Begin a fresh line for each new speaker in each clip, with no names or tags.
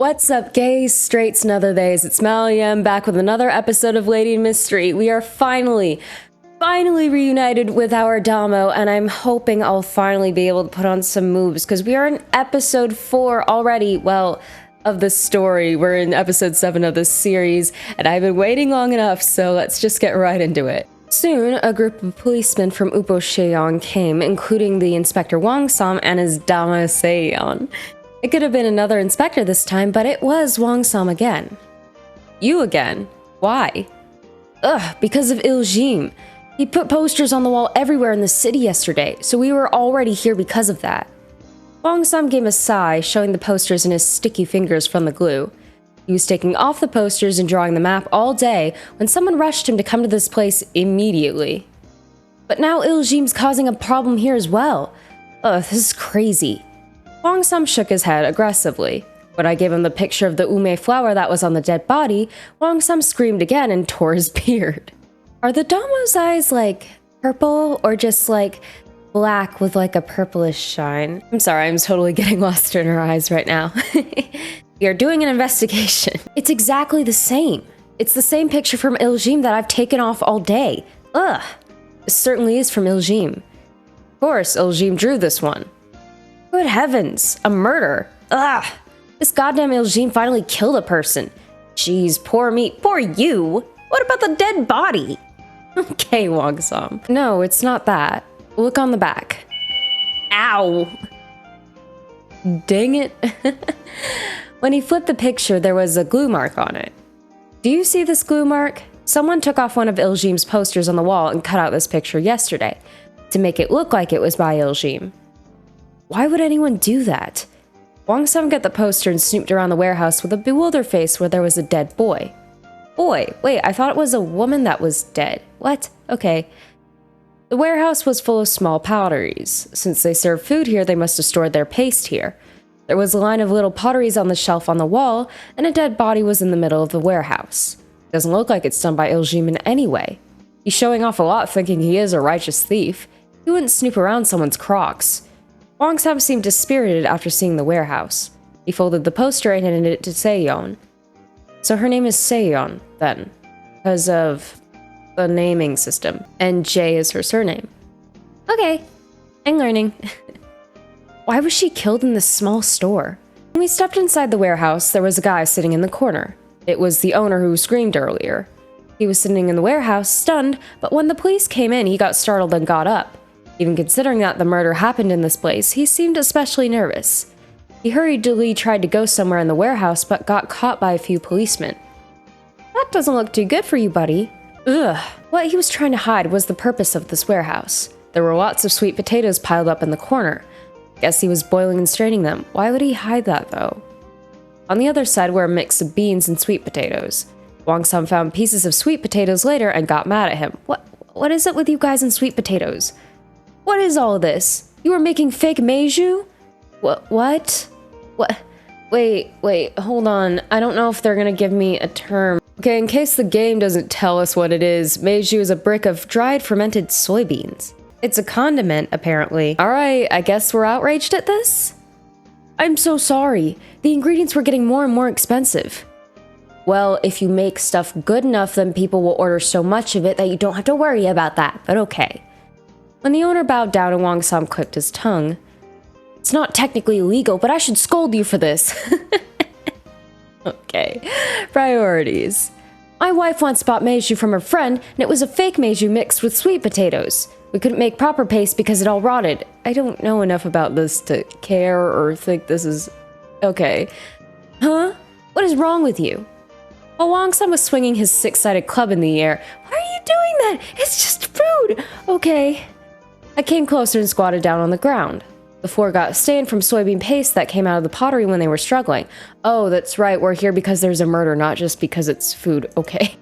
What's up, gays, straights, and other days? It's Malliam back with another episode of Lady in Mystery. We are finally reunited with our Damo, and I'm hoping I'll finally be able to put on some moves because we are in episode 4 already. Well, of the story. We're in episode 7 of this series, and I've been waiting long enough, so let's just get right into it. Soon, a group of policemen from Upo Cheong came, including the Inspector Wang Sam and his Dama Seon. It could have been another inspector this time, but it was Wang Sam again. You again? Why? Ugh, because of Iljim. He put posters on the wall everywhere in the city yesterday, so we were already here because of that. Wang Sam gave a sigh, showing the posters in his sticky fingers from the glue. He was taking off the posters and drawing the map all day when someone rushed him to come to this place immediately. But now Iljim's causing a problem here as well. Ugh, this is crazy. Wang Sam shook his head aggressively. When I gave him the picture of the ume flower that was on the dead body, Wang Sam screamed again and tore his beard. Are the Damo's eyes like purple or just like black with like a purplish shine? I'm sorry, I'm totally getting lost in her eyes right now. We are doing an investigation. It's exactly the same. It's the same picture from Iljim that I've taken off all day. Ugh. This certainly is from Iljim. Of course, Iljim drew this one. Good heavens, a murder. Ugh. This goddamn Iljim finally killed a person. Jeez, poor me. Poor you. What about the dead body? Okay, Wang Sam. No, it's not that. Look on the back. Ow. Dang it. When he flipped the picture, there was a glue mark on it. Do you see this glue mark? Someone took off one of Iljim's posters on the wall and cut out this picture yesterday to make it look like it was by Iljim. Why would anyone do that? Wang Sam got the poster and snooped around the warehouse with a bewildered face where there was a dead boy. Boy, wait, I thought it was a woman that was dead. What? Okay. The warehouse was full of small potteries. Since they served food here, they must have stored their paste here. There was a line of little potteries on the shelf on the wall, and a dead body was in the middle of the warehouse. Doesn't look like it's done by Iljim in any way. He's showing off a lot thinking he is a righteous thief. He wouldn't snoop around someone's Crocs. Wang Sam seemed dispirited after seeing the warehouse. He folded the poster and handed it to Seon. So her name is Seon, then, because of the naming system, and J is her surname. Okay, I'm learning. Why was she killed in this small store? When we stepped inside the warehouse, there was a guy sitting in the corner. It was the owner who screamed earlier. He was sitting in the warehouse, stunned, but when the police came in, he got startled and got up. Even considering that the murder happened in this place, he seemed especially nervous. He hurriedly tried to go somewhere in the warehouse, but got caught by a few policemen. That doesn't look too good for you, buddy. Ugh. What he was trying to hide was the purpose of this warehouse. There were lots of sweet potatoes piled up in the corner. Guess he was boiling and straining them. Why would he hide that, though? On the other side were a mix of beans and sweet potatoes. Wang Sam found pieces of sweet potatoes later and got mad at him. What is it with you guys and sweet potatoes? What is all this? You were making fake meiju? What? What? Wait, hold on. I don't know if they're gonna give me a term. Okay, in case the game doesn't tell us what it is, meiju is a brick of dried fermented soybeans. It's a condiment, apparently. Alright, I guess we're outraged at this? I'm so sorry. The ingredients were getting more and more expensive. Well, if you make stuff good enough, then people will order so much of it that you don't have to worry about that, but okay. When the owner bowed down and Wang Sam clicked his tongue. It's not technically illegal, but I should scold you for this. Okay, priorities. My wife once bought meiju from her friend, and it was a fake meiju mixed with sweet potatoes. We couldn't make proper paste because it all rotted. I don't know enough about this to care or think this is... Okay. Huh? What is wrong with you? While Wang Sam was swinging his six-sided club in the air, why are you doing that? It's just food! Okay. I came closer and squatted down on the ground. The floor got stained from soybean paste that came out of the pottery when they were struggling. Oh, that's right, we're here because there's a murder, not just because it's food, okay.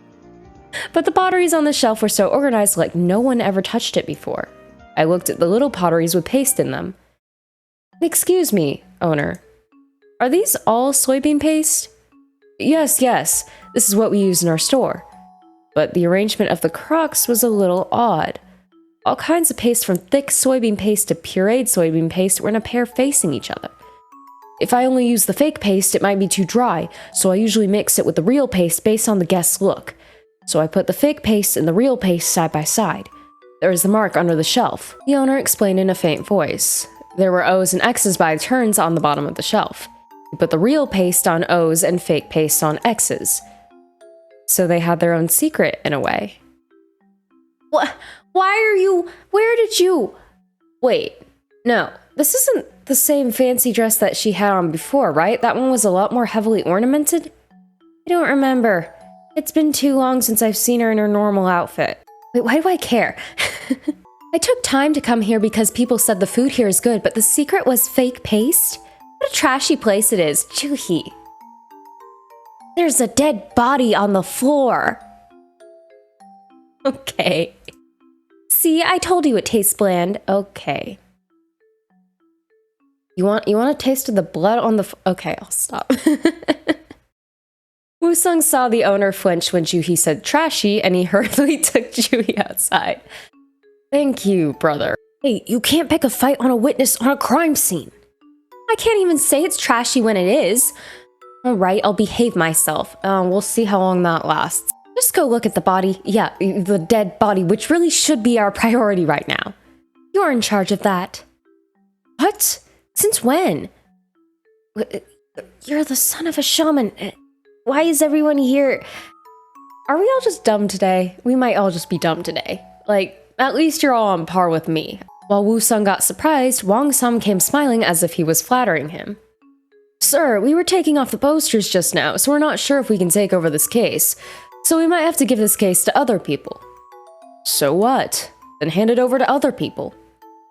But the potteries on the shelf were so organized like no one ever touched it before. I looked at the little potteries with paste in them. Excuse me, owner. Are these all soybean paste? Yes, this is what we use in our store. But the arrangement of the Crocs was a little odd. All kinds of paste from thick soybean paste to pureed soybean paste were in a pair facing each other. If I only use the fake paste, it might be too dry, so I usually mix it with the real paste based on the guest's look. So I put the fake paste and the real paste side by side. There is the mark under the shelf, the owner explained in a faint voice. There were O's and X's by turns on the bottom of the shelf. You put the real paste on O's and fake paste on X's. So they had their own secret, in a way. What? Where did you... Wait, no, this isn't the same fancy dress that she had on before, right? That one was a lot more heavily ornamented? I don't remember. It's been too long since I've seen her in her normal outfit. Wait, why do I care? I took time to come here because people said the food here is good, but the secret was fake paste? What a trashy place it is, Choohee. There's a dead body on the floor. Okay. See, I told you it tastes bland. Okay. You want a taste of the blood on the okay, I'll stop. Woosung saw the owner flinch when Choohee said trashy, and he hurriedly took Choohee outside. Thank you, brother. Hey, you can't pick a fight on a witness on a crime scene. I can't even say it's trashy when it is. Alright, I'll behave myself. We'll see how long that lasts. Just go look at the body. Yeah, the dead body, which really should be our priority right now. You're in charge of that. What? Since when? You're the son of a shaman. Why is everyone here? Are we all just dumb today? We might all just be dumb today. Like, at least you're all on par with me. While Woosung got surprised, Wongsum came smiling as if he was flattering him. Sir, we were taking off the posters just now, so we're not sure if we can take over this case. So we might have to give this case to other people. So what? Then hand it over to other people.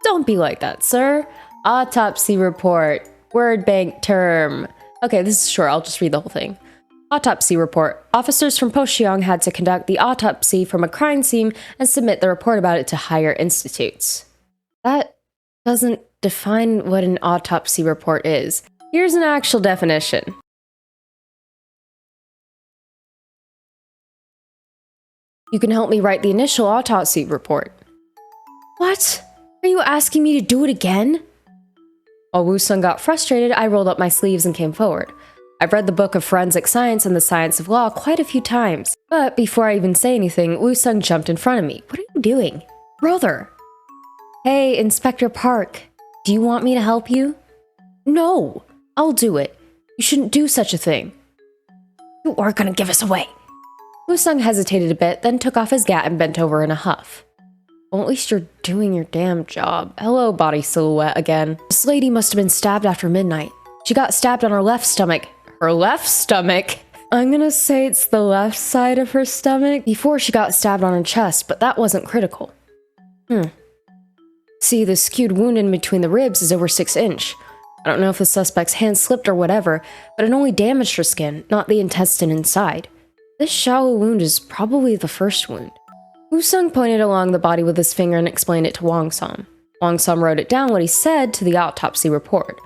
Don't be like that, sir. Autopsy report. Word bank term. Okay, this is short. I'll just read the whole thing. Autopsy report. Officers from Pocheong had to conduct the autopsy from a crime scene and submit the report about it to higher institutes. That doesn't define what an autopsy report is. Here's an actual definition. You can help me write the initial autopsy report. What? Are you asking me to do it again? While Woosung got frustrated, I rolled up my sleeves and came forward. I've read the book of forensic science and the science of law quite a few times, but before I even say anything, Woosung jumped in front of me. What are you doing? Brother! Hey, Inspector Park, do you want me to help you? No, I'll do it. You shouldn't do such a thing. You are gonna give us away. Woosung hesitated a bit, then took off his gat and bent over in a huff. Well, at least you're doing your damn job. Hello, body silhouette again. This lady must have been stabbed after midnight. She got stabbed on her left stomach. Her left stomach? I'm gonna say it's the left side of her stomach before she got stabbed on her chest, but that wasn't critical. See, the skewed wound in between the ribs is over 6 inch. I don't know if the suspect's hand slipped or whatever, but it only damaged her skin, not the intestine inside. This shallow wound is probably the first wound. Woosung pointed along the body with his finger and explained it to Wongsum. Wongsum wrote it down what he said to the autopsy report.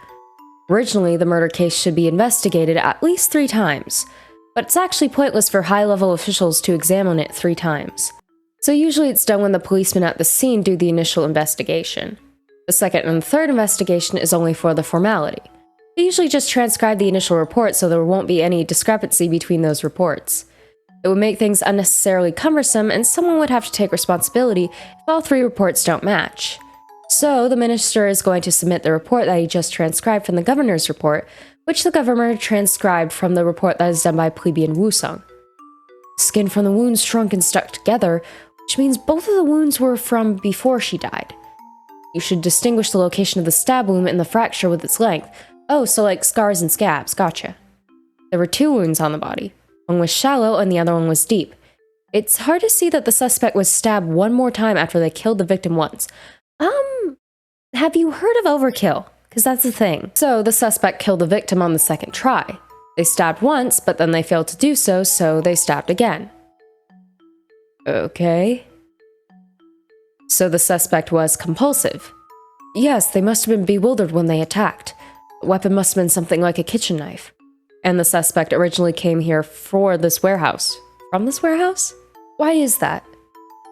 Originally, the murder case should be investigated at least 3 times, but it's actually pointless for high-level officials to examine it 3 times. So usually it's done when the policemen at the scene do the initial investigation. The second and third investigation is only for the formality. They usually just transcribe the initial report so there won't be any discrepancy between those reports. It would make things unnecessarily cumbersome, and someone would have to take responsibility if all 3 reports don't match. So, the minister is going to submit the report that he just transcribed from the governor's report, which the governor transcribed from the report that is done by plebeian Woosung. Skin from the wounds shrunk and stuck together, which means both of the wounds were from before she died. You should distinguish the location of the stab wound and the fracture with its length. Oh, so like scars and scabs, gotcha. There were 2 wounds on the body. One was shallow and the other one was deep. It's hard to see that the suspect was stabbed one more time after they killed the victim once. Have you heard of overkill? Because that's the thing. So the suspect killed the victim on the second try. They stabbed once, but then they failed to do so, so they stabbed again. Okay. So the suspect was compulsive. Yes, they must have been bewildered when they attacked. The weapon must have been something like a kitchen knife. And the suspect originally came here for this warehouse. From this warehouse? Why is that?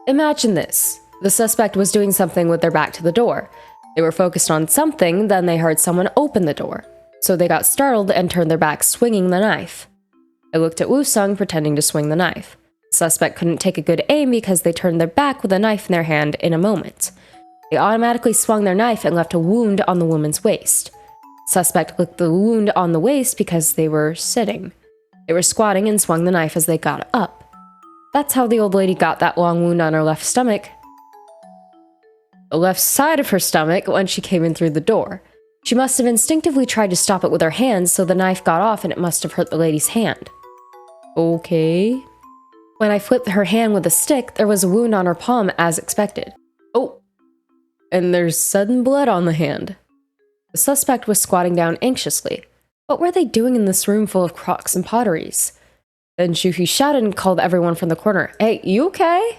Imagine this. The suspect was doing something with their back to the door. They were focused on something, then they heard someone open the door. so they got startled and turned their backs, swinging the knife. I looked at Woosung, pretending to swing the knife. The suspect couldn't take a good aim because they turned their back with a knife in their hand in a moment. They automatically swung their knife and left a wound on the woman's waist. The suspect licked the wound on the waist because they were sitting. They were squatting and swung the knife as they got up. That's how the old lady got that long wound on her left stomach. The left side of her stomach when she came in through the door. She must have instinctively tried to stop it with her hands, so the knife got off and it must have hurt the lady's hand. Okay. When I flipped her hand with a stick, there was a wound on her palm as expected. Oh, and there's sudden blood on the hand. The suspect was squatting down anxiously. What were they doing in this room full of crocks and potteries? Then Juhi shouted and called everyone from the corner. Hey, you okay?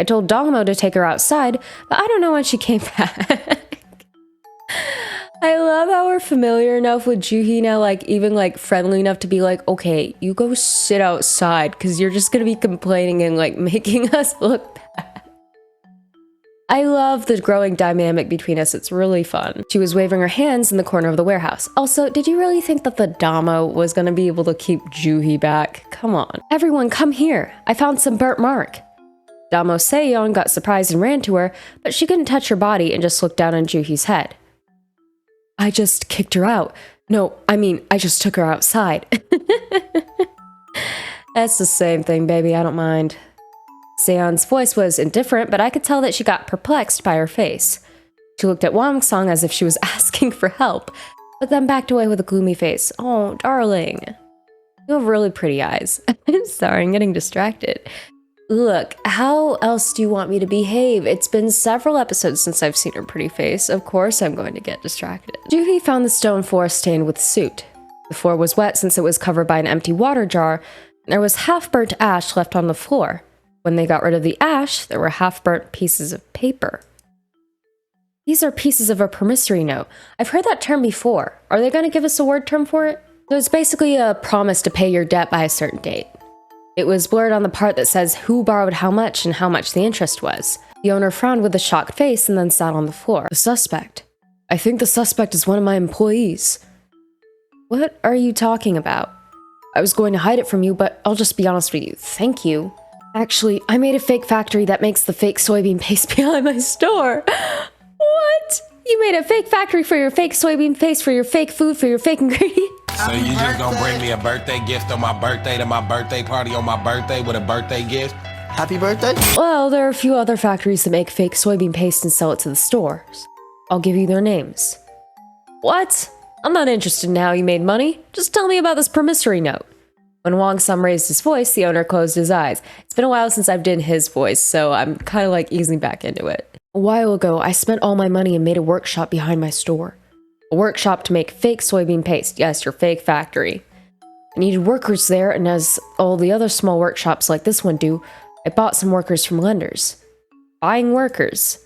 I told Dongmo to take her outside, but I don't know when she came back. I love how we're familiar enough with Juhi now, like even like friendly enough to be like, okay, you go sit outside because you're just gonna be complaining and like making us look bad. I love the growing dynamic between us. It's really fun. She was waving her hands in the corner of the warehouse. Also, did you really think that the Damo was gonna be able to keep Juhi back? Come on. Everyone, come here. I found some burnt mark. Damo Seon got surprised and ran to her, but she couldn't touch her body and just looked down on Juhi's head. I just kicked her out. No, I mean, I just took her outside. That's the same thing, baby. I don't mind. Seon's voice was indifferent, but I could tell that she got perplexed by her face. She looked at Wongsung as if she was asking for help, but then backed away with a gloomy face. Oh, darling. You have really pretty eyes. I'm sorry, I'm getting distracted. Look, how else do you want me to behave? It's been several episodes since I've seen her pretty face. Of course I'm going to get distracted. Juhi found the stone floor stained with soot. The floor was wet since it was covered by an empty water jar, and there was half-burnt ash left on the floor. When they got rid of the ash, there were half-burnt pieces of paper. These are pieces of a promissory note. I've heard that term before. Are they going to give us a word term for it? So it's basically a promise to pay your debt by a certain date. It was blurred on the part that says who borrowed how much and how much the interest was. The owner frowned with a shocked face and then sat on the floor. The suspect. I think the suspect is one of my employees. What are you talking about? I was going to hide it from you, but I'll just be honest with you. Thank you. Actually, I made a fake factory that makes the fake soybean paste behind my store. What? You made a fake factory for your fake soybean paste, for your fake food, for your fake ingredients?
So you just gonna bring me a birthday gift on my birthday to my birthday party on my birthday with a birthday gift?
Happy birthday?
Well, there are a few other factories that make fake soybean paste and sell it to the stores. I'll give you their names. What? I'm not interested in how you made money. Just tell me about this promissory note. When Wong Sum raised his voice, the owner closed his eyes. It's been a while since I've done his voice, so I'm kind of like easing back into it. A while ago, I spent all my money and made a workshop behind my store. A workshop to make fake soybean paste. Yes, your fake factory. I needed workers there, and as all the other small workshops like this one do, I bought some workers from lenders. Buying workers.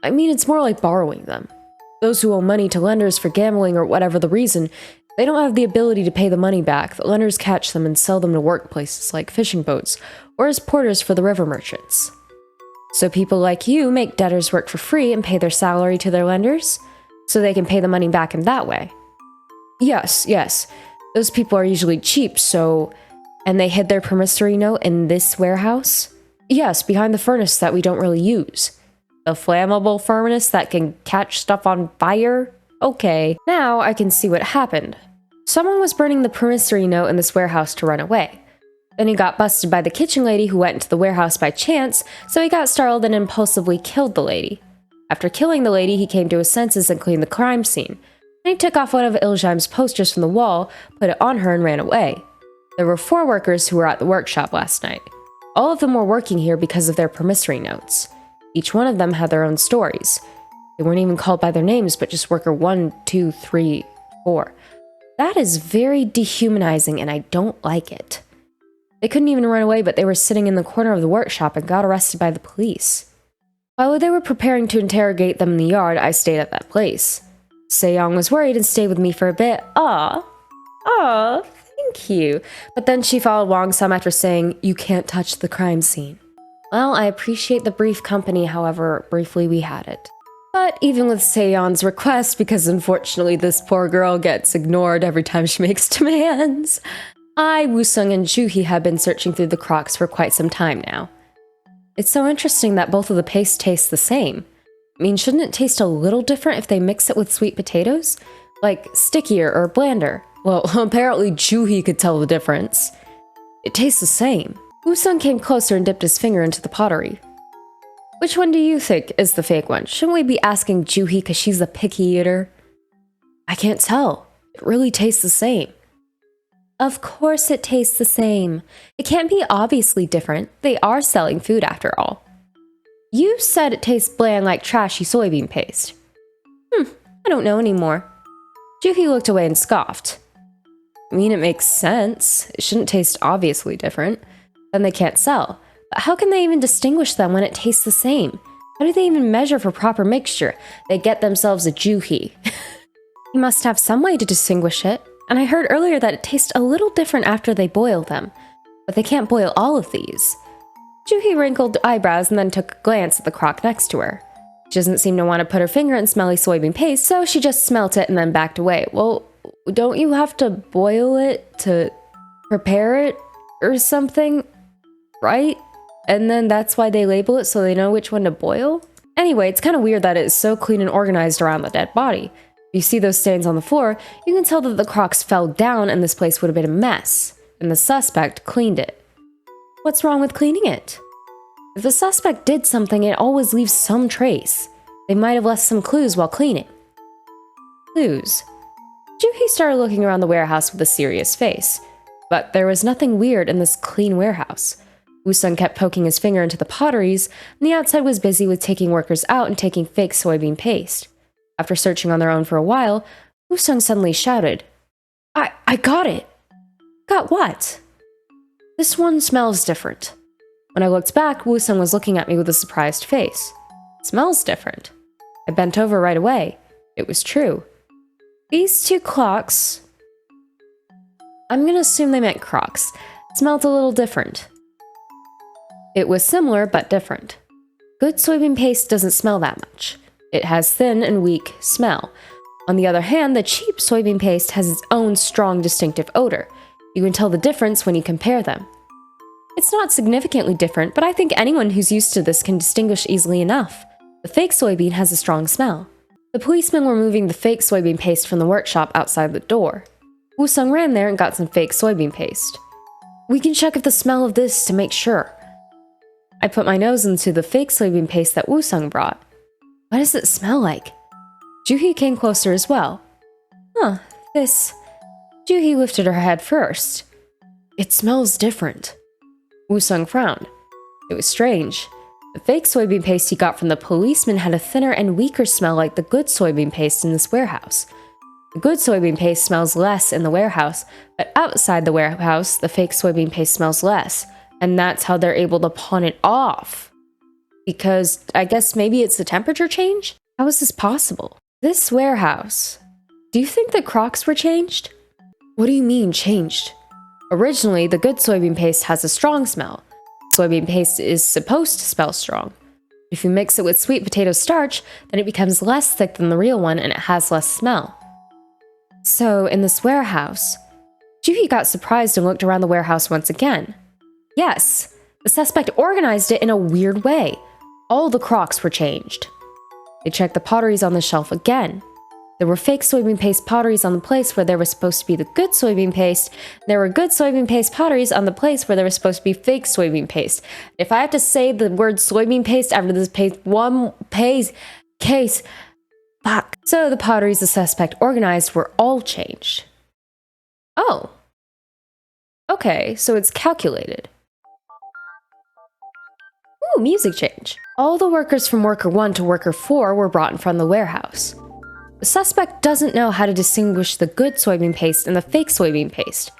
I mean, it's more like borrowing them. Those who owe money to lenders for gambling or whatever the reason, they don't have the ability to pay the money back. The lenders catch them and sell them to workplaces like fishing boats or as porters for the river merchants. So people like you make debtors work for free and pay their salary to their lenders, so they can pay the money back in that way. Yes. Those people are usually cheap, so... And they hid their promissory note in this warehouse? Yes, behind the furnace that we don't really use. The flammable furnace that can catch stuff on fire? Okay. Now I can see what happened. Someone was burning the promissory note in this warehouse to run away. Then he got busted by the kitchen lady who went into the warehouse by chance, so he got startled and impulsively killed the lady. After killing the lady, he came to his senses and cleaned the crime scene. Then he took off one of Iljaim's posters from the wall, put it on her, and ran away. There were 4 workers who were at the workshop last night. All of them were working here because of their promissory notes. Each one of them had their own stories. They weren't even called by their names, but just worker 1, 2, 3, 4. That is very dehumanizing, and I don't like it. They couldn't even run away, but they were sitting in the corner of the workshop and got arrested by the police. While they were preparing to interrogate them in the yard, I stayed at that place. Seyong was worried and stayed with me for a bit. Aw, thank you. But then she followed Wong Sum after saying, "You can't touch the crime scene." Well, I appreciate the brief company, however briefly we had it. But even with Seon's request, because unfortunately this poor girl gets ignored every time she makes demands, Woosung, and Juhi have been searching through the crocs for quite some time now. It's so interesting that both of the paste taste the same. I mean, shouldn't it taste a little different if they mix it with sweet potatoes? Like stickier or blander? Well, apparently Juhi could tell the difference. It tastes the same. Woosung came closer and dipped his finger into the pottery. Which one do you think is the fake one? Shouldn't we be asking Juhi because she's a picky eater? I can't tell. It really tastes the same. Of course it tastes the same. It can't be obviously different. They are selling food after all. You said it tastes bland like trashy soybean paste. I don't know anymore. Juhi looked away and scoffed. I mean, it makes sense. It shouldn't taste obviously different. Then they can't sell. But how can they even distinguish them when it tastes the same? How do they even measure for proper mixture? They get themselves a Juhi. You must have some way to distinguish it. And I heard earlier that it tastes a little different after they boil them. But they can't boil all of these. Juhi wrinkled eyebrows and then took a glance at the crock next to her. She doesn't seem to want to put her finger in smelly soybean paste, so she just smelt it and then backed away. Well, don't you have to boil it to prepare it or something, right? And then that's why they label it so they know which one to boil? Anyway, it's kind of weird that it's so clean and organized around the dead body. If you see those stains on the floor, you can tell that the crocs fell down and this place would have been a mess, and the suspect cleaned it. What's wrong with cleaning it? If the suspect did something, it always leaves some trace. They might have left some clues while cleaning. Clues? Juhi started looking around the warehouse with a serious face, but there was nothing weird in this clean warehouse. Woosung kept poking his finger into the potteries, and the outside was busy with taking workers out and taking fake soybean paste. After searching on their own for a while, Woosung suddenly shouted, I got it! Got what? This one smells different. When I looked back, Woosung was looking at me with a surprised face. Smells different. I bent over right away. It was true. These two clocks, I'm gonna assume they meant crocs, smelled a little different. It was similar, but different. Good soybean paste doesn't smell that much. It has thin and weak smell. On the other hand, the cheap soybean paste has its own strong, distinctive odor. You can tell the difference when you compare them. It's not significantly different, but I think anyone who's used to this can distinguish easily enough. The fake soybean has a strong smell. The policemen were moving the fake soybean paste from the workshop outside the door. Woosung ran there and got some fake soybean paste. We can check if the smell of this to make sure. I put my nose into the fake soybean paste that Woosung brought. What does it smell like? Juhi came closer as well. This... Juhi lifted her head first. It smells different. Woosung frowned. It was strange. The fake soybean paste he got from the policeman had a thinner and weaker smell like the good soybean paste in this warehouse. The good soybean paste smells less in the warehouse, but outside the warehouse, the fake soybean paste smells less, and that's how they're able to pawn it off. Because I guess maybe it's the temperature change? How is this possible? This warehouse. Do you think the crocs were changed? What do you mean changed? Originally, the good soybean paste has a strong smell. Soybean paste is supposed to smell strong. If you mix it with sweet potato starch, then it becomes less thick than the real one and it has less smell. So, in this warehouse, Juhi got surprised and looked around the warehouse once again. Yes, the suspect organized it in a weird way. All the crocs were changed. They checked the potteries on the shelf again. There were fake soybean paste potteries on the place where there was supposed to be the good soybean paste. There were good soybean paste potteries on the place where there was supposed to be fake soybean paste. If I have to say the word soybean paste after this case, fuck. So the potteries the suspect organized were all changed. Oh. Okay, so it's calculated. Ooh, music change. All the workers from worker 1 to worker 4 were brought in front of the warehouse. The suspect doesn't know how to distinguish the good soybean paste and the fake soybean paste.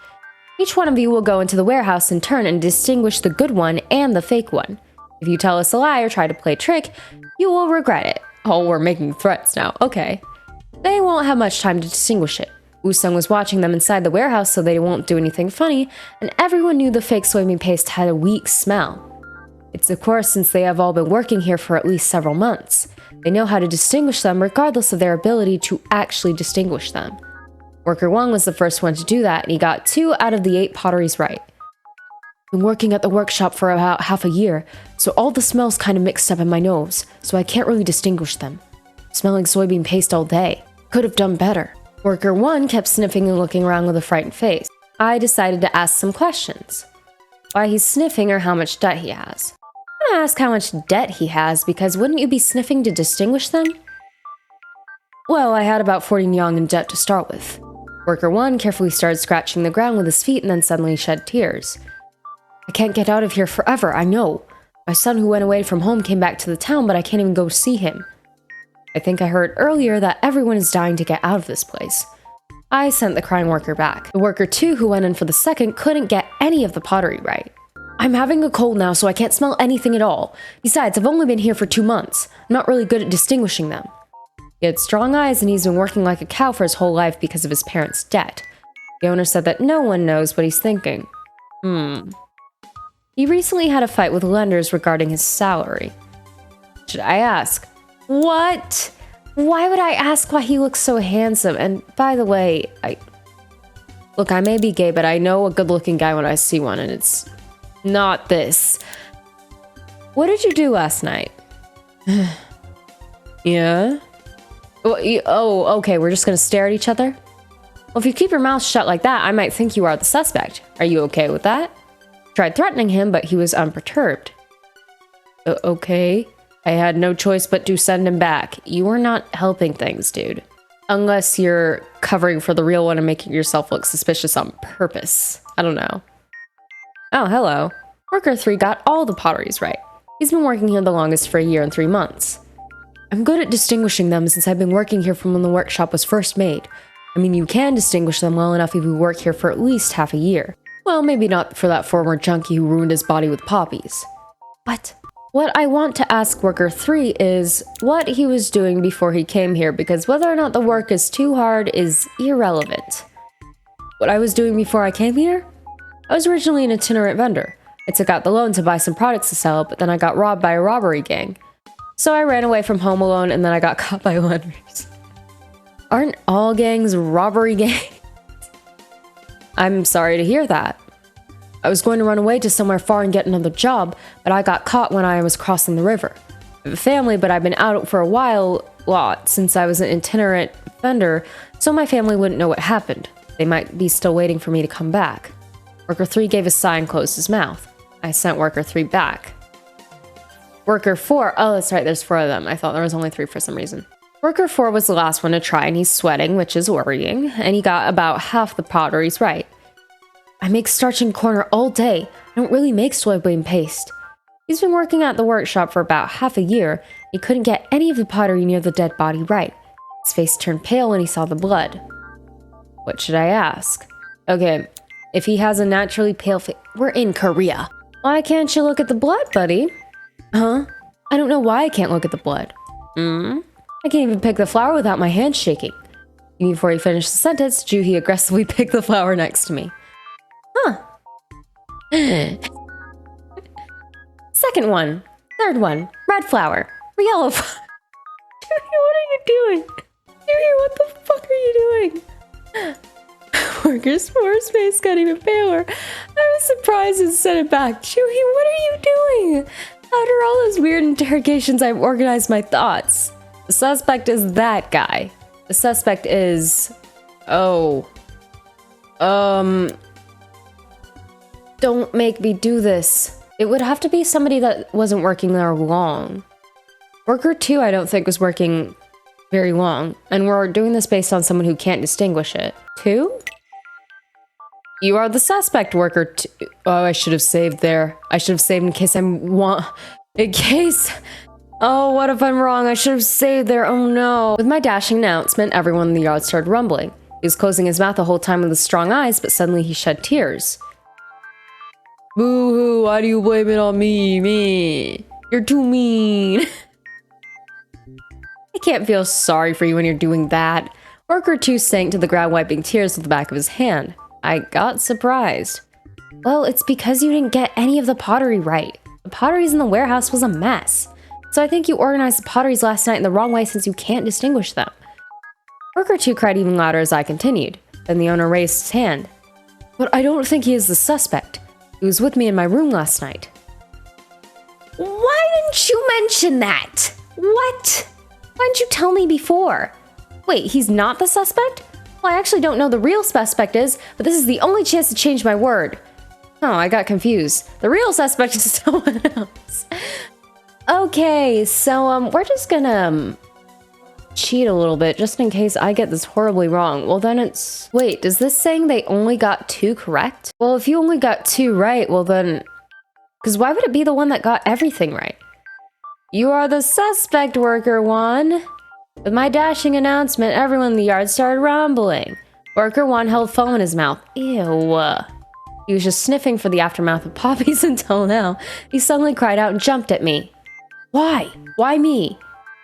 Each one of you will go into the warehouse in turn and distinguish the good one and the fake one. If you tell us a lie or try to play a trick, you will regret it. Oh, we're making threats now. Okay. They won't have much time to distinguish it. Woosung was watching them inside the warehouse so they won't do anything funny, and everyone knew the fake soybean paste had a weak smell. It's of course since they have all been working here for at least several months. They know how to distinguish them regardless of their ability to actually distinguish them. Worker 1 was the first one to do that, and he got 2 out of the 8 potteries right. Been working at the workshop for about half a year, so all the smells kind of mixed up in my nose, so I can't really distinguish them. Smelling soybean paste all day. Could have done better. Worker 1 kept sniffing and looking around with a frightened face. I decided to ask some questions. Why he's sniffing or how much debt he has. I'm gonna ask how much debt he has because wouldn't you be sniffing to distinguish them? Well, I had about 40 nyang in debt to start with. Worker 1 carefully started scratching the ground with his feet and then suddenly shed tears. I can't get out of here forever, I know. My son who went away from home came back to the town, but I can't even go see him. I think I heard earlier that everyone is dying to get out of this place. I sent the crying worker back. The worker 2 who went in for the second couldn't get any of the pottery right. I'm having a cold now, so I can't smell anything at all. Besides, I've only been here for 2 months. I'm not really good at distinguishing them. He had strong eyes and he's been working like a cow for his whole life because of his parents' debt. The owner said that no one knows what he's thinking. He recently had a fight with lenders regarding his salary. Should I ask? What? Why would I ask why he looks so handsome? And by the way, Look, I may be gay, but I know a good-looking guy when I see one, and it's not this. What did you do last night? Yeah? Oh, okay, we're just gonna stare at each other? Well, if you keep your mouth shut like that, I might think you are the suspect. Are you okay with that? Tried threatening him, but he was unperturbed. Okay. I had no choice but to send him back. You are not helping things, dude. Unless you're covering for the real one and making yourself look suspicious on purpose. I don't know. Oh, hello. Worker 3 got all the potteries right. He's been working here the longest for 1 year and 3 months. I'm good at distinguishing them since I've been working here from when the workshop was first made. I mean, you can distinguish them well enough if you work here for at least half a year. Well, maybe not for that former junkie who ruined his body with poppies. What I want to ask Worker 3 is what he was doing before he came here, because whether or not the work is too hard is irrelevant. What I was doing before I came here? I was originally an itinerant vendor. I took out the loan to buy some products to sell, but then I got robbed by a robbery gang. So I ran away from home alone and then I got caught by lenders. Aren't all gangs robbery gangs? I'm sorry to hear that. I was going to run away to somewhere far and get another job, but I got caught when I was crossing the river. I have a family, but I've been out for a lot since I was an itinerant vendor, so my family wouldn't know what happened. They might be still waiting for me to come back. Worker 3 gave a sigh and closed his mouth. I sent Worker 3 back. Worker 4, oh that's right, there's 4 of them. I thought there was only 3 for some reason. Worker 4 was the last one to try and he's sweating, which is worrying, and he got about half the potteries right. I make starch and corner all day. I don't really make soybean paste. He's been working at the workshop for about half a year. He couldn't get any of the pottery near the dead body right. His face turned pale when he saw the blood. What should I ask? Okay, if he has a naturally pale face... We're in Korea. Why can't you look at the blood, buddy? Huh? I don't know why I can't look at the blood. I can't even pick the flower without my hands shaking. Before he finished the sentence, Juhi aggressively picked the flower next to me. Huh. Second one. Third one. Red flower. Yellow flower. Juhi, what are you doing? Juhi, what the fuck are you doing? Worker's force face got even paler. I was surprised and sent it back. Juhi, what are you doing? After all those weird interrogations, I've organized my thoughts. The suspect is that guy. The suspect is... Oh. Don't make me do this. It would have to be somebody that wasn't working there long. Worker 2 I don't think was working very long, and we're doing this based on someone who can't distinguish it. 2? You are the suspect, Worker 2. Oh, I should have saved there. I should have saved in case Oh, what if I'm wrong? I should have saved there. Oh no. With my dashing announcement, everyone in the yard started rumbling. He was closing his mouth the whole time with his strong eyes, but suddenly he shed tears. Boo-hoo, why do you blame it on me? Me. You're too mean. I can't feel sorry for you when you're doing that. Worker 2 sank to the ground, wiping tears with the back of his hand. I got surprised. Well, it's because you didn't get any of the pottery right. The potteries in the warehouse was a mess. So I think you organized the potteries last night in the wrong way since you can't distinguish them. Worker 2 cried even louder as I continued. Then the owner raised his hand. But I don't think he is the suspect. He was with me in my room last night. Why didn't you mention that? What? Why didn't you tell me before? Wait, he's not the suspect? Well, I actually don't know the real suspect is, but this is the only chance to change my word. Oh, I got confused. The real suspect is someone else. Okay, so we're just gonna cheat a little bit just in case I get this horribly wrong. Well, then it's... Wait, is this saying they only got 2 correct? Well, if you only got 2 right, well then... Because why would it be the one that got everything right? You are the suspect, Worker 1. With my dashing announcement, everyone in the yard started rumbling. Worker 1 held foam in his mouth. Ew. He was just sniffing for the aftermath of poppies until now. He suddenly cried out and jumped at me. Why? Why me?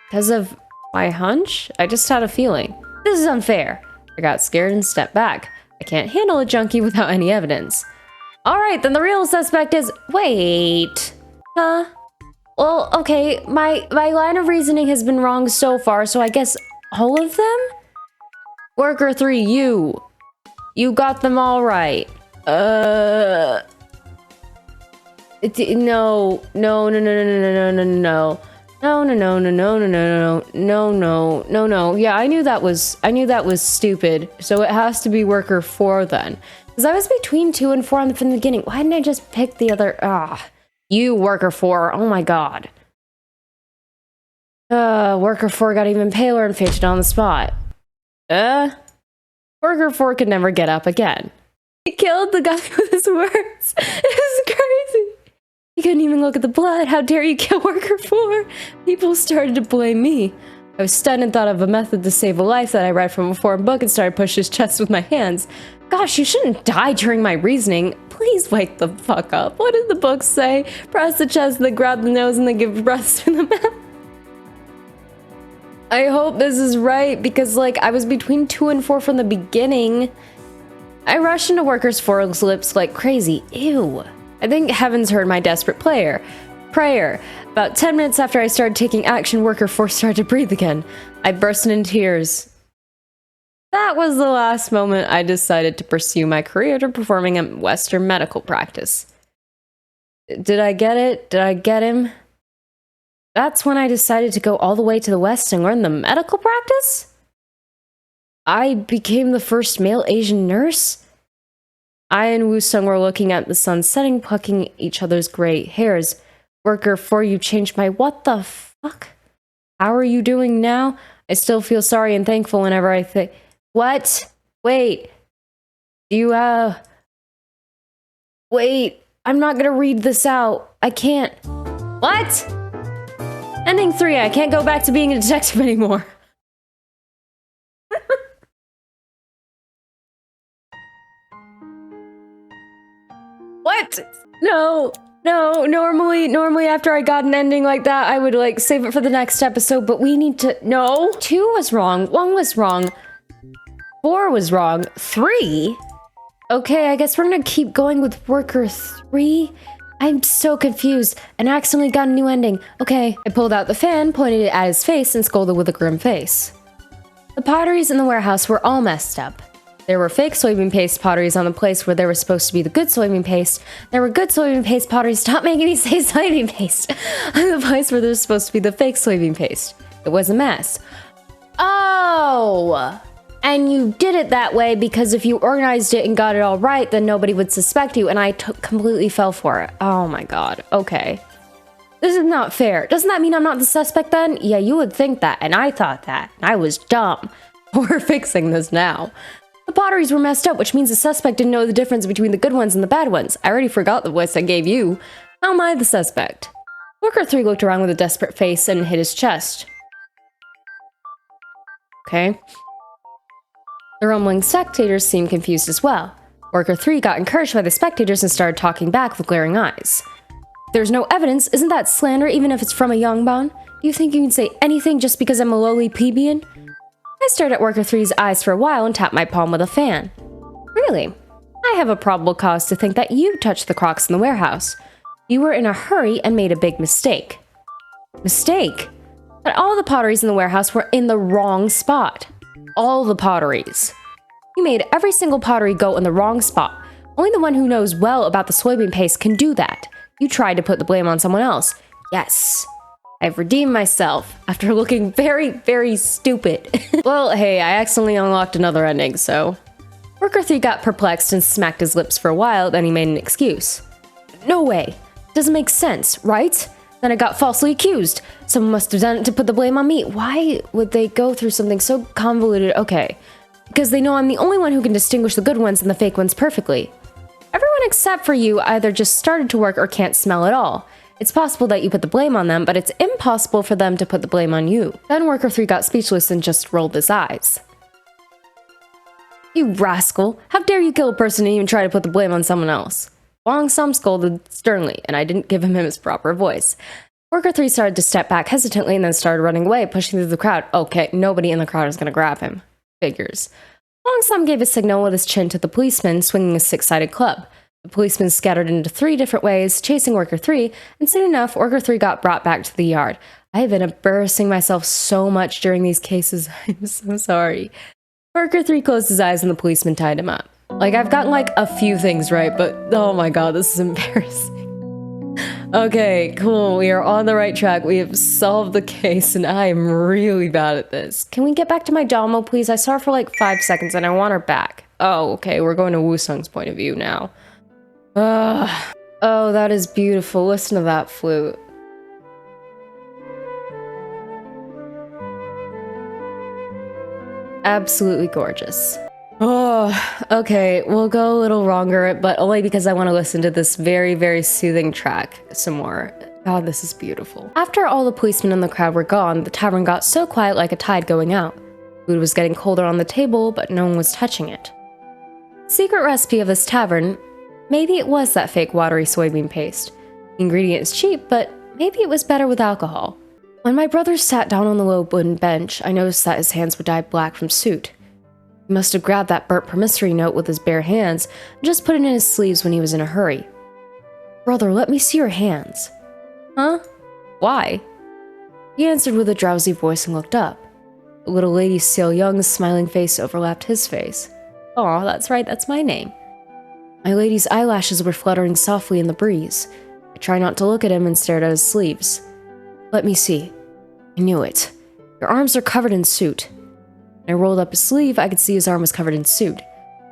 Because of my hunch? I just had a feeling. This is unfair. I got scared and stepped back. I can't handle a junkie without any evidence. Alright, then the real suspect is... Wait. Huh? Well, okay, my line of reasoning has been wrong so far, so I guess all of them? Worker 3, you. You got them all right. No. No. Yeah, I knew that was stupid. So it has to be Worker 4 then. Because I was between 2 and 4 from the beginning. Why didn't I just pick the other? You, Worker 4. Oh my god. Worker 4 got even paler and fainted on the spot. Worker 4 could never get up again. He killed the guy with his words. It was crazy. He couldn't even look at the blood. How dare you kill Worker 4? People started to blame me. I was stunned and thought of a method to save a life that I read from a foreign book and started pushing his chest with my hands. Gosh, you shouldn't die during my reasoning. Please wake the fuck up. What did the book say? Press the chest, then grab the nose, and then give breaths to the mouth. I hope this is right, because, like, I was between 2 and 4 from the beginning. I rushed into Worker 4's lips like crazy. Ew. I think heavens heard my desperate prayer. About 10 minutes after I started taking action, Worker 4 started to breathe again. I burst into tears. That was the last moment I decided to pursue my career to performing in Western medical practice. Did I get it? Did I get him? That's when I decided to go all the way to the West and learn the medical practice? I became the first male Asian nurse? I and Woosung were looking at the sun setting, plucking each other's gray hairs. Worker 4, you changed my what the fuck? How are you doing now? I still feel sorry and thankful whenever I think... What? Wait. Wait. I'm not gonna read this out. I can't... What? Ending 3, I can't go back to being a detective anymore. What? No. Normally after I got an ending like that, I would like save it for the next episode, but we need to... No. 2 was wrong. 1 was wrong. 4 was wrong. 3? Okay, I guess we're gonna keep going with Worker 3. I'm so confused and accidentally got a new ending. Okay, I pulled out the fan, pointed it at his face, and scolded with a grim face. The potteries in the warehouse were all messed up. There were fake soybean paste potteries on the place where there was supposed to be the good soybean paste. There were good soybean paste potteries. Stop making me say soybean paste. On the place where there's supposed to be the fake soybean paste. It was a mess. Oh! And you did it that way because if you organized it and got it all right, then nobody would suspect you, and I completely fell for it. Oh my god. Okay. This is not fair. Doesn't that mean I'm not the suspect then? Yeah, you would think that, and I thought that. I was dumb. We're fixing this now. The potteries were messed up, which means the suspect didn't know the difference between the good ones and the bad ones. I already forgot the voice I gave you. How am I the suspect? Worker 3 looked around with a desperate face and hit his chest. Okay. The rumbling spectators seemed confused as well. Worker 3 got encouraged by the spectators and started talking back with glaring eyes. If there's no evidence, isn't that slander even if it's from a Yongbon? Do you think you can say anything just because I'm a lowly plebeian? I stared at Worker 3's eyes for a while and tapped my palm with a fan. Really? I have a probable cause to think that you touched the crocs in the warehouse. You were in a hurry and made a big mistake. Mistake? But all the potteries in the warehouse were in the wrong spot. All the potteries. You made every single pottery go in the wrong spot. Only the one who knows well about the soybean paste can do that. You tried to put the blame on someone else. Yes. I've redeemed myself after looking very, very stupid. Well, hey, I accidentally unlocked another ending, so... Worker 3 got perplexed and smacked his lips for a while, then he made an excuse. No way. Doesn't make sense, right? Then I got falsely accused. Someone must have done it to put the blame on me. Why would they go through something so convoluted? Okay. Because they know I'm the only one who can distinguish the good ones and the fake ones perfectly. Everyone except for you either just started to work or can't smell at all. It's possible that you put the blame on them, but it's impossible for them to put the blame on you. Then Worker 3 got speechless and just rolled his eyes. You rascal! How dare you kill a person and even try to put the blame on someone else? Wong Sum scolded sternly, and I didn't give him his proper voice. Worker 3 started to step back hesitantly and then started running away, pushing through the crowd. Okay, nobody in the crowd is going to grab him. Figures. Wong Sum gave a signal with his chin to the policeman, swinging a six-sided club. The policeman scattered into 3 different ways, chasing Worker 3, and soon enough, Worker 3 got brought back to the yard. I have been embarrassing myself so much during these cases. I'm so sorry. Worker 3 closed his eyes and the policeman tied him up. Like, I've gotten like a few things right, but oh my god, this is embarrassing. Okay, cool. We are on the right track. We have solved the case, and I am really bad at this. Can we get back to my Domo, please? I saw her for like 5 seconds, and I want her back. Oh, okay. We're going to Woosung's point of view now. Oh, that is beautiful. Listen to that flute. Absolutely gorgeous. Oh, okay, we'll go a little longer, but only because I want to listen to this very, very soothing track some more. God, this is beautiful. After all the policemen in the crowd were gone, the tavern got so quiet like a tide going out. Food was getting colder on the table, but no one was touching it. Secret recipe of this tavern, maybe it was that fake watery soybean paste. The ingredient is cheap, but maybe it was better with alcohol. When my brother sat down on the low wooden bench, I noticed that his hands were dyed black from soot. He must have grabbed that burnt promissory note with his bare hands and just put it in his sleeves when he was in a hurry. Brother, let me see your hands. Huh? Why? He answered with a drowsy voice and looked up. The little lady Seal Young's smiling face overlapped his face. Aw, that's right, that's my name. My lady's eyelashes were fluttering softly in the breeze. I tried not to look at him and stared at his sleeves. Let me see. I knew it. Your arms are covered in soot. When I rolled up his sleeve, I could see his arm was covered in soot.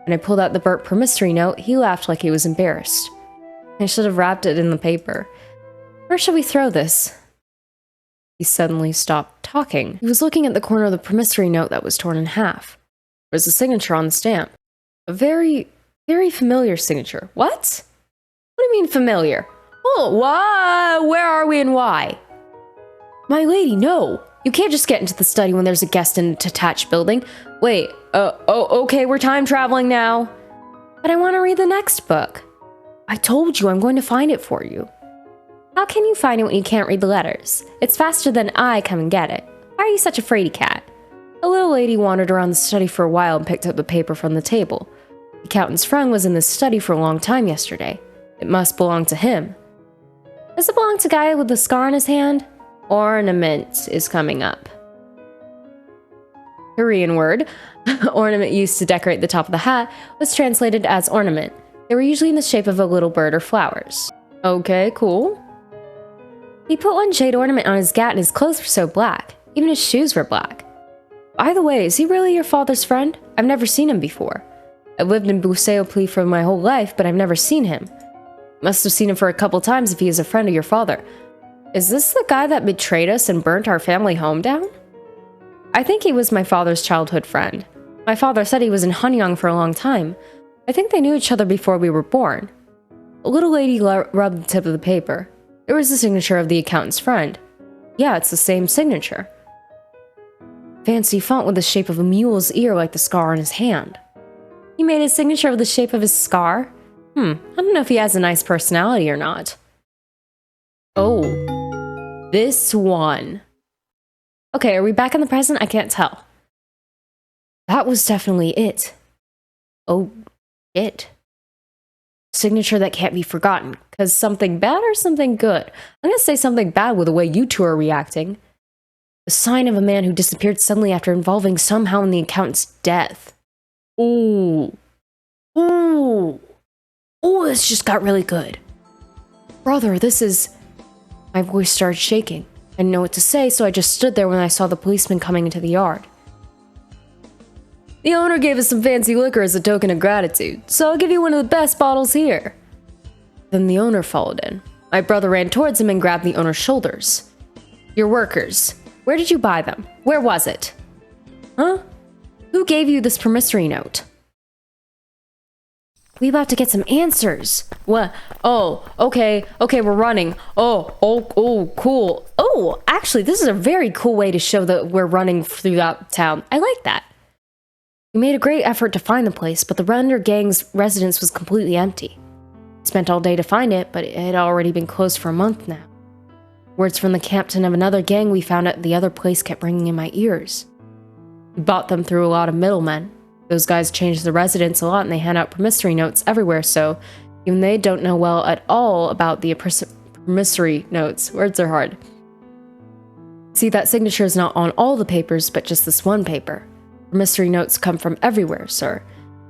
When I pulled out the burnt promissory note, he laughed like he was embarrassed. I should have wrapped it in the paper. Where shall we throw this? He suddenly stopped talking. He was looking at the corner of the promissory note that was torn in half. There was a signature on the stamp. A very, very familiar signature. What? What do you mean familiar? Oh, why? Where are we and why? My lady, no! You can't just get into the study when there's a guest in a detached building. Wait, okay, we're time traveling now. But I want to read the next book. I told you I'm going to find it for you. How can you find it when you can't read the letters? It's faster than I come and get it. Why are you such a fraidy cat? The little lady wandered around the study for a while and picked up the paper from the table. The accountant's friend was in this study for a long time yesterday. It must belong to him. Does it belong to the guy with the scar on his hand? Ornament is coming up. Korean word. Ornament used to decorate the top of the hat was translated as ornament. They were usually in the shape of a little bird or flowers. Okay, cool. He put one jade ornament on his gat and his clothes were so black. Even his shoes were black. By the way, is he really your father's friend? I've never seen him before. I've lived in Buseopli for my whole life, but I've never seen him. Must have seen him for a couple times if he is a friend of your father. Is this the guy that betrayed us and burnt our family home down? I think he was my father's childhood friend. My father said he was in Hanyang for a long time. I think they knew each other before we were born. The little lady rubbed the tip of the paper. There was the signature of the accountant's friend. Yeah, it's the same signature. Fancy font with the shape of a mule's ear like the scar on his hand. He made his signature with the shape of his scar? I don't know if he has a nice personality or not. Oh, this one. Okay, are we back in the present? I can't tell. That was definitely it. Oh, it. Signature that can't be forgotten. Because something bad or something good? I'm going to say something bad with the way you two are reacting. The sign of a man who disappeared suddenly after involving somehow in the accountant's death. Ooh. Ooh. Ooh, this just got really good. Brother, this is... My voice started shaking. I didn't know what to say, so I just stood there when I saw the policeman coming into the yard. The owner gave us some fancy liquor as a token of gratitude, so I'll give you one of the best bottles here. Then the owner followed in. My brother ran towards him and grabbed the owner's shoulders. Your workers. Where did you buy them? Where was it? Huh? Who gave you this promissory note? We about to get some answers. What? Oh, okay, we're running. Oh, cool. Oh, actually, this is a very cool way to show that we're running throughout town. I like that. We made a great effort to find the place, but the Render gang's residence was completely empty. We spent all day to find it, but it had already been closed for a month now. Words from the captain of another gang we found at the other place kept ringing in my ears. We bought them through a lot of middlemen. Those guys change the residence a lot and they hand out promissory notes everywhere, so even they don't know well at all about the promissory notes. Words are hard. See, that signature is not on all the papers, but just this one paper. Promissory notes come from everywhere, sir.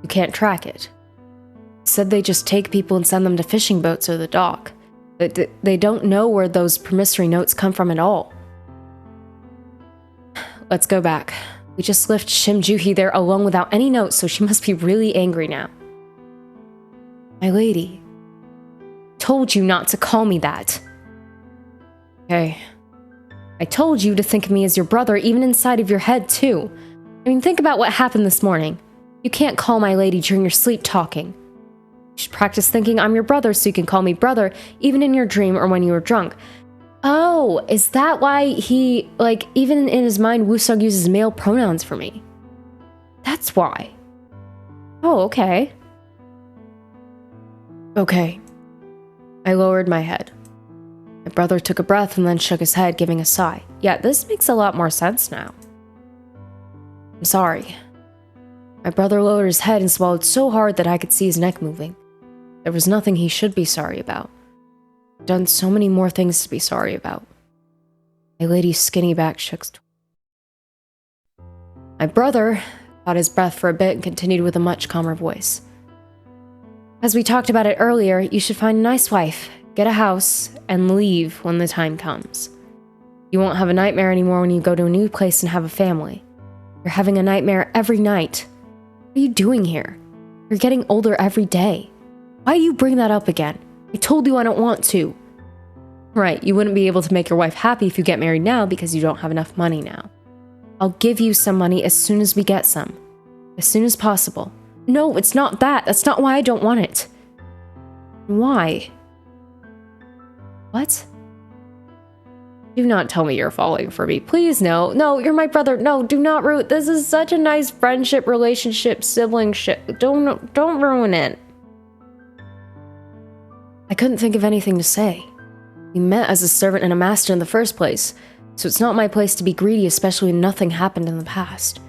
You can't track it. He said they just take people and send them to fishing boats or the dock. They don't know where those promissory notes come from at all. Let's go back. We just left Shim Juhi there alone without any notes, so she must be really angry now. My lady. Told you not to call me that. Okay. I told you to think of me as your brother, even inside of your head, too. I mean, think about what happened this morning. You can't call my lady during your sleep talking. You should practice thinking I'm your brother so you can call me brother, even in your dream or when you were drunk. Oh, is that why he, even in his mind, Woosung uses male pronouns for me? That's why. Oh, okay. Okay. I lowered my head. My brother took a breath and then shook his head, giving a sigh. Yeah, this makes a lot more sense now. I'm sorry. My brother lowered his head and swallowed so hard that I could see his neck moving. There was nothing he should be sorry about. I've done so many more things to be sorry about. My lady's skinny back shook. My brother caught his breath for a bit and continued with a much calmer voice. As we talked about it earlier, you should find a nice wife, get a house, and leave when the time comes. You won't have a nightmare anymore when you go to a new place and have a family. You're having a nightmare every night. What are you doing here? You're getting older every day. Why do you bring that up again? I told you I don't want to. Right, you wouldn't be able to make your wife happy if you get married now because you don't have enough money now. I'll give you some money as soon as we get some. As soon as possible. No, it's not that. That's not why I don't want it. Why? What? Do not tell me you're falling for me. Please, no. No, you're my brother. No, do not ruin. This is such a nice friendship, relationship, siblingship. Don't ruin it. I couldn't think of anything to say. We met as a servant and a master in the first place, so it's not my place to be greedy, especially when nothing happened in the past.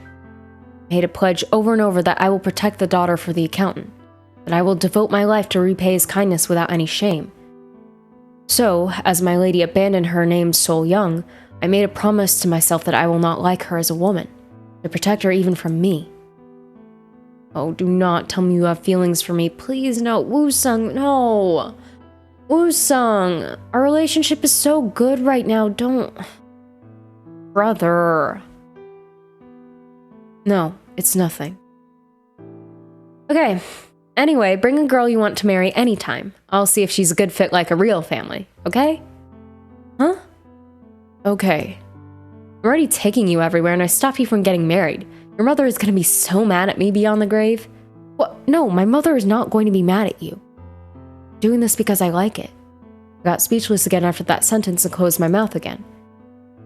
I made a pledge over and over that I will protect the daughter for the accountant, that I will devote my life to repay his kindness without any shame. So, as my lady abandoned her name Seoul Young, I made a promise to myself that I will not like her as a woman, to protect her even from me. Oh, do not tell me you have feelings for me. Please, no. Woosung, no. Woosung, our relationship is so good right now. Don't... Brother. No, it's nothing. Okay. Anyway, bring a girl you want to marry anytime. I'll see if she's a good fit like a real family, okay? Huh? Okay. I'm already taking you everywhere and I stopped you from getting married. Your mother is going to be so mad at me beyond the grave. What? No, my mother is not going to be mad at you. I'm doing this because I like it. I got speechless again after that sentence and closed my mouth again.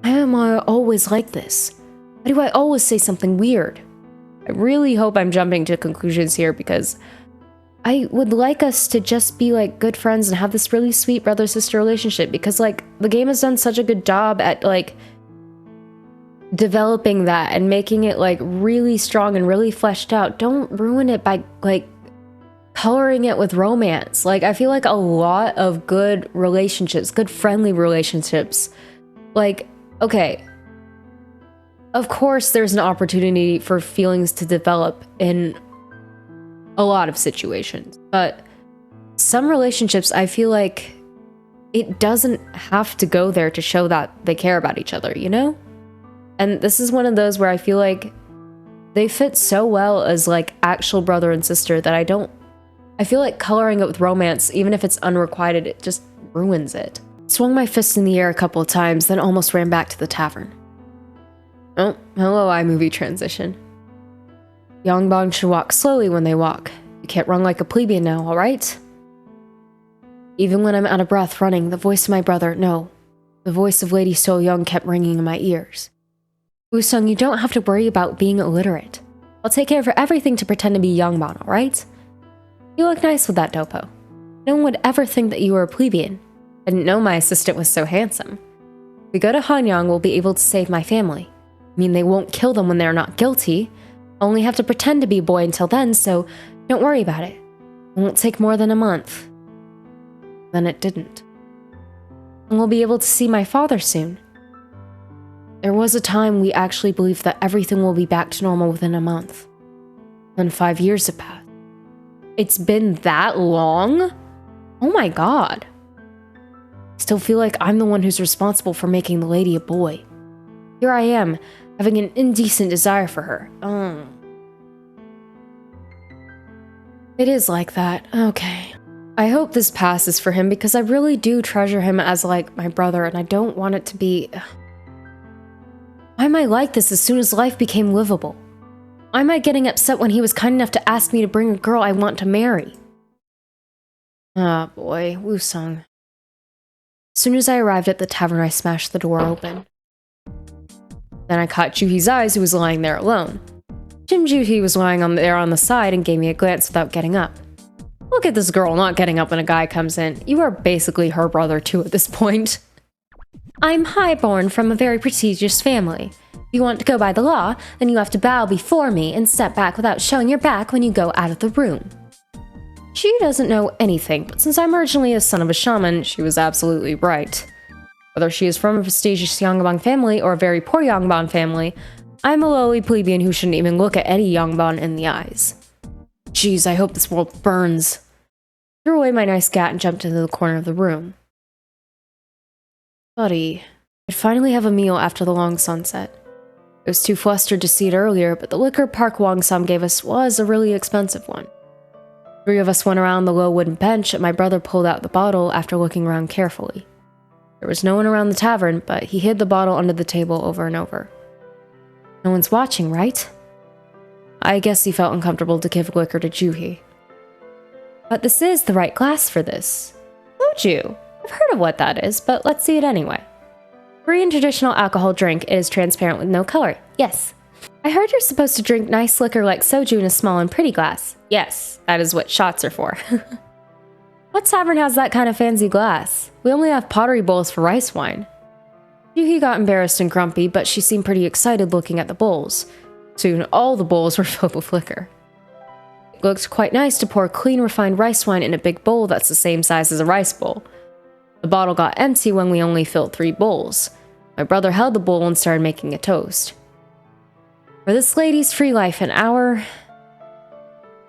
Why am I always like this? Why do I always say something weird? I really hope I'm jumping to conclusions here because I would like us to just be like good friends and have this really sweet brother-sister relationship because like the game has done such a good job at like developing that and making it like really strong and really fleshed out. Don't ruin it by like coloring it with romance. Like, I feel like a lot of good relationships, good friendly relationships, like, okay, of course there's an opportunity for feelings to develop in a lot of situations, but some relationships, I feel like it doesn't have to go there to show that they care about each other, you know? And this is one of those where I feel like they fit so well as like actual brother and sister that I feel like coloring it with romance, even if it's unrequited, it just ruins it. Swung my fist in the air a couple of times, then almost ran back to the tavern. Oh, hello, iMovie transition. Yongbang should walk slowly when they walk. You can't run like a plebeian now, alright? Even when I'm out of breath running, the voice of my brother, no, the voice of Lady So Young kept ringing in my ears. Woosung, you don't have to worry about being illiterate. I'll take care of everything to pretend to be Yongbang, alright? You look nice with that dopo. No one would ever think that you were a plebeian. I didn't know my assistant was so handsome. If we go to Hanyang, we'll be able to save my family. I mean, they won't kill them when they're not guilty. I'll only have to pretend to be a boy until then, so don't worry about it. It won't take more than a month. Then it didn't. And we'll be able to see my father soon. There was a time we actually believed that everything will be back to normal within a month. Then 5 years have passed. It's been that long? Oh my god. I still feel like I'm the one who's responsible for making the lady a boy. Here I am, having an indecent desire for her. It is like that. Okay. I hope this passes for him because I really do treasure him as like my brother and I don't want it to be... Why am I like this as soon as life became livable? Why am I getting upset when he was kind enough to ask me to bring a girl I want to marry? Ah, boy, Woosung. As soon as I arrived at the tavern, I smashed the door open. Then I caught Juhi's eyes, who was lying there alone. Juhi was lying there on the side and gave me a glance without getting up. Look at this girl not getting up when a guy comes in. You are basically her brother too at this point. I'm highborn from a very prestigious family. If you want to go by the law, then you have to bow before me and step back without showing your back when you go out of the room. She doesn't know anything, but since I'm originally a son of a shaman, she was absolutely right. Whether she is from a prestigious Yongbang family or a very poor Yongbang family, I'm a lowly plebeian who shouldn't even look at any Yongbang in the eyes. Jeez, I hope this world burns. I threw away my nice gat and jumped into the corner of the room. Buddy, I'd finally have a meal after the long sunset. I was too flustered to see it earlier, but the liquor Park Wong-sam gave us was a really expensive one. 3 of us went around the low wooden bench and my brother pulled out the bottle after looking around carefully. There was no one around the tavern, but he hid the bottle under the table over and over. No one's watching, right? I guess he felt uncomfortable to give liquor to Juhi. But this is the right glass for this. Soju! I've heard of what that is, but let's see it anyway. Korean traditional alcohol drink, it is transparent with no color. Yes. I heard you're supposed to drink nice liquor like soju in a small and pretty glass. Yes, that is what shots are for. What tavern has that kind of fancy glass? We only have pottery bowls for rice wine. Yuki got embarrassed and grumpy, but she seemed pretty excited looking at the bowls. Soon, all the bowls were filled with liquor. It looked quite nice to pour clean, refined rice wine in a big bowl that's the same size as a rice bowl. The bottle got empty when we only filled 3 bowls. My brother held the bowl and started making a toast. For this lady's free life an hour...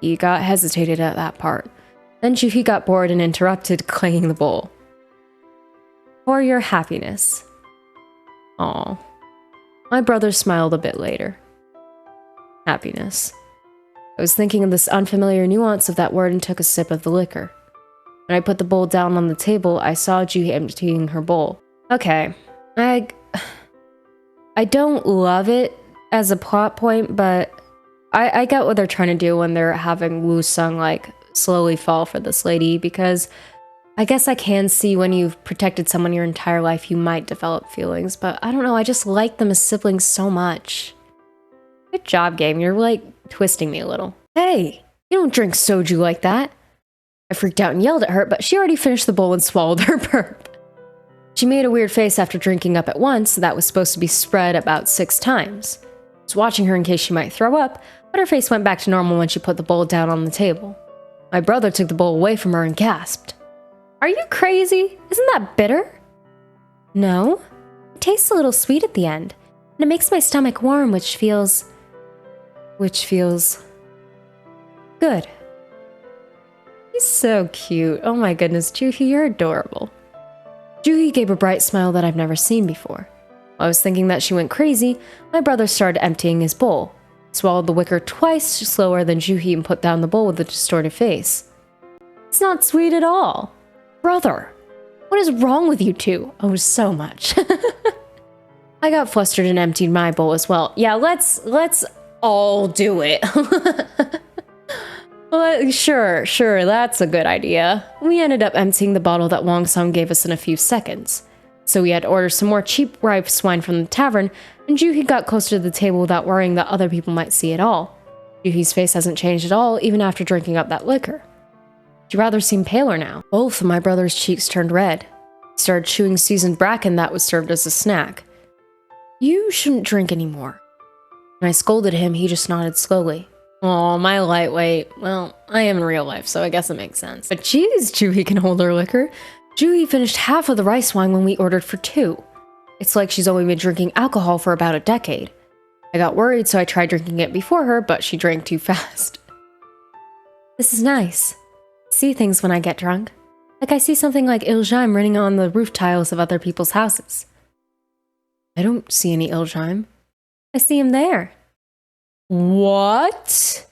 He got hesitated at that part. Then Juhi got bored and interrupted, clanging the bowl. For your happiness. Aw. My brother smiled a bit later. Happiness. I was thinking of this unfamiliar nuance of that word and took a sip of the liquor. When I put the bowl down on the table, I saw Juhi emptying her bowl. Okay. I don't love it as a plot point, but I get what they're trying to do when they're having Woosung, like, slowly fall for this lady, because I guess I can see when you've protected someone your entire life, you might develop feelings, but I don't know, I just like them as siblings so much. Good job, game. You're, like, twisting me a little. Hey, you don't drink soju like that. I freaked out and yelled at her, but she already finished the bowl and swallowed her burp. She made a weird face after drinking up at once that was supposed to be spread about 6 times. I was watching her in case she might throw up, but her face went back to normal when she put the bowl down on the table. My brother took the bowl away from her and gasped. Are you crazy? Isn't that bitter? No. It tastes a little sweet at the end, and it makes my stomach warm, which feels good. He's so cute. Oh my goodness, Juhi, you're adorable. Juhi gave a bright smile that I've never seen before. While I was thinking that she went crazy, my brother started emptying his bowl. He swallowed the wicker twice slower than Juhi and put down the bowl with a distorted face. It's not sweet at all. Brother, what is wrong with you two? Oh, so much. I got flustered and emptied my bowl as well. Yeah, let's all do it. Well, sure, that's a good idea. We ended up emptying the bottle that Woosung gave us in a few seconds. So we had to order some more cheap rice wine from the tavern, and Juhi got closer to the table without worrying that other people might see it all. Juhi's face hasn't changed at all, even after drinking up that liquor. She rather seemed paler now. Both of my brother's cheeks turned red. He started chewing seasoned bracken that was served as a snack. You shouldn't drink anymore. When I scolded him, he just nodded slowly. Oh, my lightweight. Well, I am in real life, so I guess it makes sense. But geez, Juhi can hold her liquor. Juhi finished half of the rice wine when we ordered for 2. It's like she's only been drinking alcohol for about a decade. I got worried, so I tried drinking it before her, but she drank too fast. This is nice. I see things when I get drunk. Like I see something like lgbtqgame running on the roof tiles of other people's houses. I don't see any lgbtqgame. I see him there. What?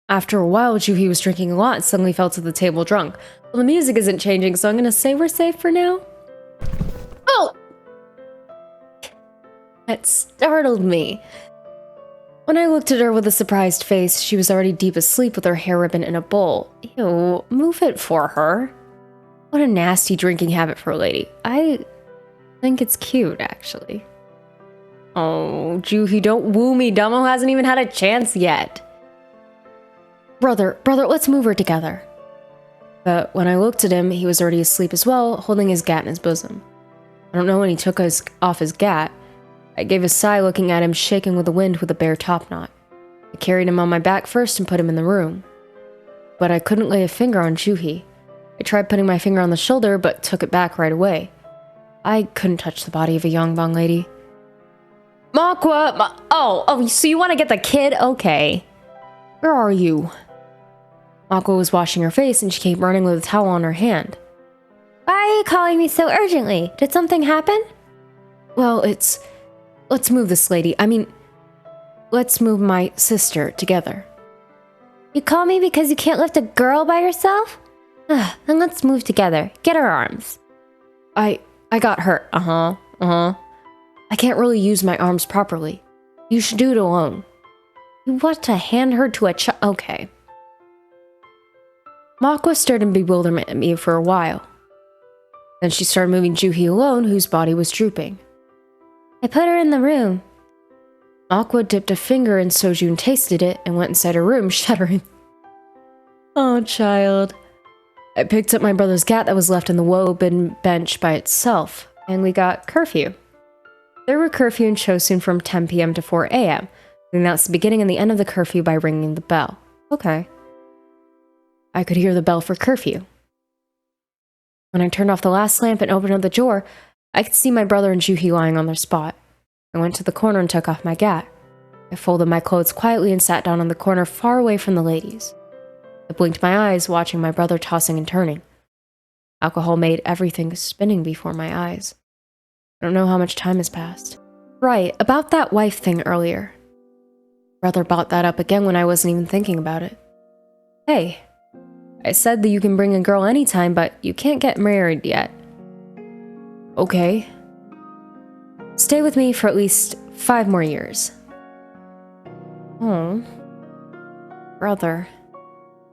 After a while, Juhi was drinking a lot and suddenly fell to the table drunk. Well, the music isn't changing, so I'm gonna say we're safe for now. Oh! That startled me. When I looked at her with a surprised face, she was already deep asleep with her hair ribbon in a bowl. Ew, move it for her. What a nasty drinking habit for a lady. I think it's cute, actually. Oh, Juhi, don't woo me. Dumbo hasn't even had a chance yet. Brother, let's move her together. But when I looked at him, he was already asleep as well, holding his gat in his bosom. I don't know when he took off his gat. I gave a sigh looking at him, shaking with the wind with a bare topknot. I carried him on my back first and put him in the room. But I couldn't lay a finger on Juhi. I tried putting my finger on the shoulder, but took it back right away. I couldn't touch the body of a Yongbang lady. Makwa! Oh, so you want to get the kid? Okay. Where are you? Makwa was washing her face and she came running with a towel on her hand. Why are you calling me so urgently? Did something happen? Well, let's move this lady. Let's move my sister together. You call me because you can't lift a girl by yourself? Then let's move together. Get her arms. I got hurt. I can't really use my arms properly. You should do it alone. You want to hand her to a okay. Makwa stared in bewilderment at me for a while. Then she started moving Juhi alone, whose body was drooping. I put her in the room. Makwa dipped a finger in soju and tasted it and went inside her room, shuddering. Oh, child. I picked up my brother's gat that was left in the woven bench by itself, and we got curfew. There were curfew in Chosun from 10 p.m. to 4 a.m. I announced the beginning and the end of the curfew by ringing the bell. Okay. I could hear the bell for curfew. When I turned off the last lamp and opened up the door, I could see my brother and Juhi lying on their spot. I went to the corner and took off my gat. I folded my clothes quietly and sat down on the corner far away from the ladies. I blinked my eyes, watching my brother tossing and turning. Alcohol made everything spinning before my eyes. I don't know how much time has passed. Right, about that wife thing earlier. Brother brought that up again when I wasn't even thinking about it. Hey, I said that you can bring a girl anytime, but you can't get married yet. Okay. Stay with me for at least 5 more years. Oh. Brother.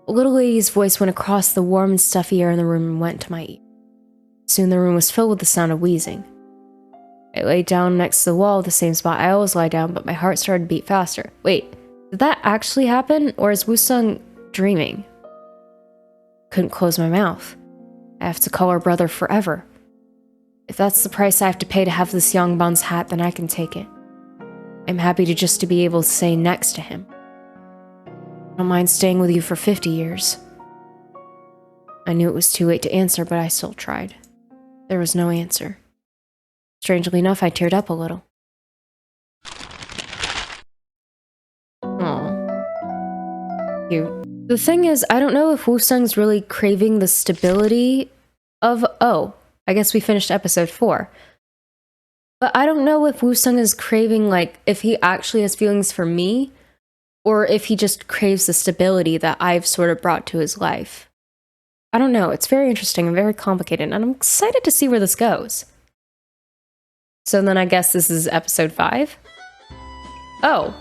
A little lady's voice went across the warm and stuffy air in the room and went to my ear. Soon the room was filled with the sound of wheezing. I laid down next to the wall, the same spot I always lie down, but my heart started to beat faster. Wait, did that actually happen, or is Woosung dreaming? Couldn't close my mouth. I have to call her brother forever. If that's the price I have to pay to have this Yongbang's hat, then I can take it. I'm happy to be able to stay next to him. I don't mind staying with you for 50 years. I knew it was too late to answer, but I still tried. There was no answer. Strangely enough, I teared up a little. Aw. Cute. The thing is, I don't know if Woosung's really craving the stability of... Oh, I guess we finished episode 4. But I don't know if Woosung is craving, like, if he actually has feelings for me, or if he just craves the stability that I've sort of brought to his life. I don't know. It's very interesting and very complicated, and I'm excited to see where this goes. So then I guess this is episode 5? Oh.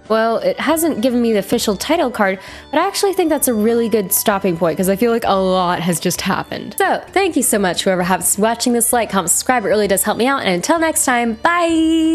Well, it hasn't given me the official title card, but I actually think that's a really good stopping point because I feel like a lot has just happened. So, thank you so much, whoever happens to be watching this. Like, comment, subscribe, it really does help me out, and until next time, bye!